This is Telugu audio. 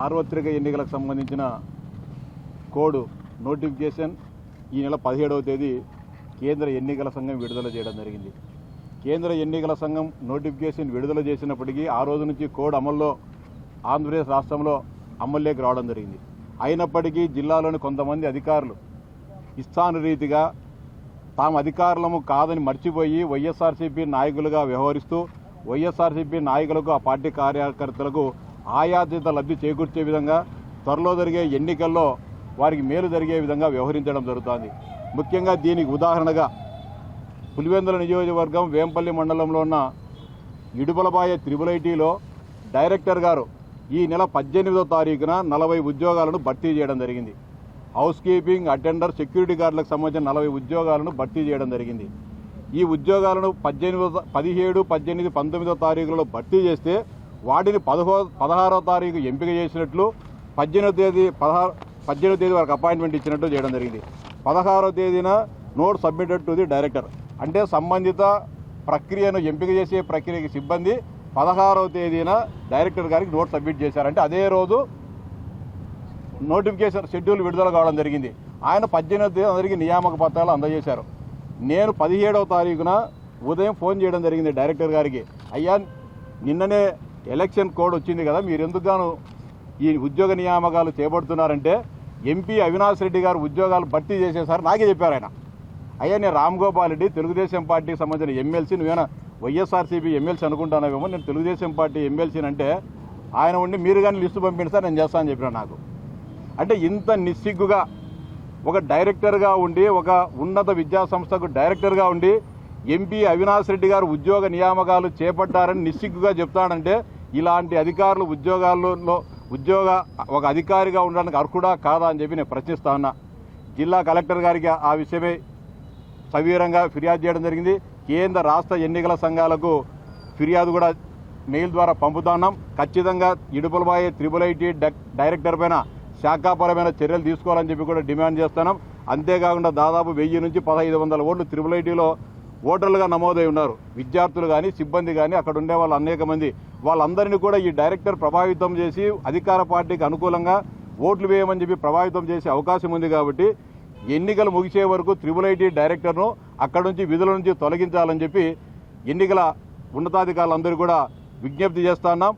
సార్వత్రిక ఎన్నికలకు సంబంధించిన కోడ్ నోటిఫికేషన్ ఈ నెల 17వ తేదీ కేంద్ర ఎన్నికల సంఘం విడుదల చేయడం జరిగింది. కేంద్ర ఎన్నికల సంఘం నోటిఫికేషన్ విడుదల చేసినప్పటికీ ఆ రోజు నుంచి కోడ్ అమల్లో ఆంధ్రప్రదేశ్ రాష్ట్రంలో అమల్లోకి రావడం జరిగింది. అయినప్పటికీ జిల్లాలోని కొంతమంది అధికారులు ఇష్టానురీతిగా తాము అధికారులము కాదని మర్చిపోయి వైఎస్ఆర్సీపీ నాయకులుగా వ్యవహరిస్తూ వైఎస్ఆర్సీపీ నాయకులకు ఆ పార్టీ కార్యకర్తలకు ఆయాచిత లబ్ధి చేకూర్చే విధంగా త్వరలో జరిగే ఎన్నికల్లో వారికి మేలు జరిగే విధంగా వ్యవహరించడం జరుగుతోంది. ముఖ్యంగా దీనికి ఉదాహరణగా పులివెందుల నియోజకవర్గం వేంపల్లి మండలంలో ఉన్న ఇడుపులపాయ త్రిబుల్ ఐటీలో డైరెక్టర్ గారు ఈ నెల 18వ తారీఖున 40 ఉద్యోగాలను భర్తీ చేయడం జరిగింది. హౌస్ కీపింగ్, అటెండర్, సెక్యూరిటీ గార్డులకు సంబంధించిన 40 ఉద్యోగాలను భర్తీ చేయడం జరిగింది. ఈ ఉద్యోగాలను 17, 18, 19వ తారీఖులలో భర్తీ చేస్తే వాటిని 16వ తారీఖు ఎంపిక చేసినట్లు 18వ తేదీ వరకు అపాయింట్మెంట్ ఇచ్చినట్టు చేయడం జరిగింది. 16వ తేదీన note submitted to the director, అంటే సంబంధిత ప్రక్రియను ఎంపిక చేసే ప్రక్రియకి సిబ్బంది 16వ తేదీన డైరెక్టర్ గారికి నోట్ సబ్మిట్ చేశారంటే అదే రోజు నోటిఫికేషన్ షెడ్యూల్ విడుదల కావడం జరిగింది. ఆయన 18వ తేదీ అందరికీ నియామక పత్రాలు అందజేశారు. నేను 17వ తారీఖున ఉదయం ఫోన్ చేయడం జరిగింది డైరెక్టర్ గారికి. అయ్యా, నిన్ననే ఎలక్షన్ కోడ్ వచ్చింది కదా, మీరు ఎందుకుగాను ఈ ఉద్యోగ నియామకాలు చేపడుతున్నారంటే ఎంపీ అవినాష్ రెడ్డి గారు ఉద్యోగాలు భర్తీ చేసేసారు నాకే చెప్పారు ఆయన. అయ్యా, నేను రామ్ గోపాల్ రెడ్డి తెలుగుదేశం పార్టీకి సంబంధించిన ఎమ్మెల్సీ, నువ్వేనా వైఎస్ఆర్సీపీ ఎమ్మెల్సీ అనుకుంటున్నావేమో, నేను తెలుగుదేశం పార్టీ ఎమ్మెల్సీని అంటే ఆయన ఉండి మీరు కానీ లిస్టు పంపిండి సార్ నేను చేస్తానని చెప్పిన నాకు. అంటే ఇంత నిస్సిగ్గుగా ఒక డైరెక్టర్గా ఉండి, ఒక ఉన్నత విద్యా సంస్థకు డైరెక్టర్గా ఉండి ఎంపీ అవినాష్ రెడ్డి గారు ఉద్యోగ నియామకాలు చేపట్టారని నిస్సిగ్గుగా చెప్తాడంటే ఇలాంటి అధికారులు ఉద్యోగాల్లో ఒక అధికారిగా ఉండడానికి అర్హుడా కాదా అని చెప్పి నేను ప్రశ్నిస్తా ఉన్నా. జిల్లా కలెక్టర్ గారికి ఆ విషయమై సవీరంగా ఫిర్యాదు చేయడం జరిగింది. కేంద్ర రాష్ట్ర ఎన్నికల సంఘాలకు ఫిర్యాదు కూడా మెయిల్ ద్వారా పంపుతా ఉన్నాం. ఖచ్చితంగా ఇడుపులపాయ త్రిబుల్ ఐటీ డైరెక్టర్ పైన శాఖాపరమైన చర్యలు తీసుకోవాలని చెప్పి కూడా డిమాండ్ చేస్తున్నాం. అంతేకాకుండా దాదాపు 1000 నుంచి 1500 ఓట్లు త్రిబుల్ ఐటీలో ఓటర్లుగా నమోదై ఉన్నారు. విద్యార్థులు కానీ సిబ్బంది కానీ అక్కడ ఉండే వాళ్ళు అనేక మంది, వాళ్ళందరినీ కూడా ఈ డైరెక్టర్ ప్రభావితం చేసి అధికార పార్టీకి అనుకూలంగా ఓట్లు వేయమని చెప్పి ప్రభావితం చేసే అవకాశం ఉంది. కాబట్టి ఎన్నికలు ముగిసే వరకు త్రిబుల్ ఐటీ డైరెక్టర్ను అక్కడి నుంచి విధుల నుంచి తొలగించాలని చెప్పి ఎన్నికల ఉన్నతాధికారులందరూ కూడా విజ్ఞప్తి చేస్తున్నాం.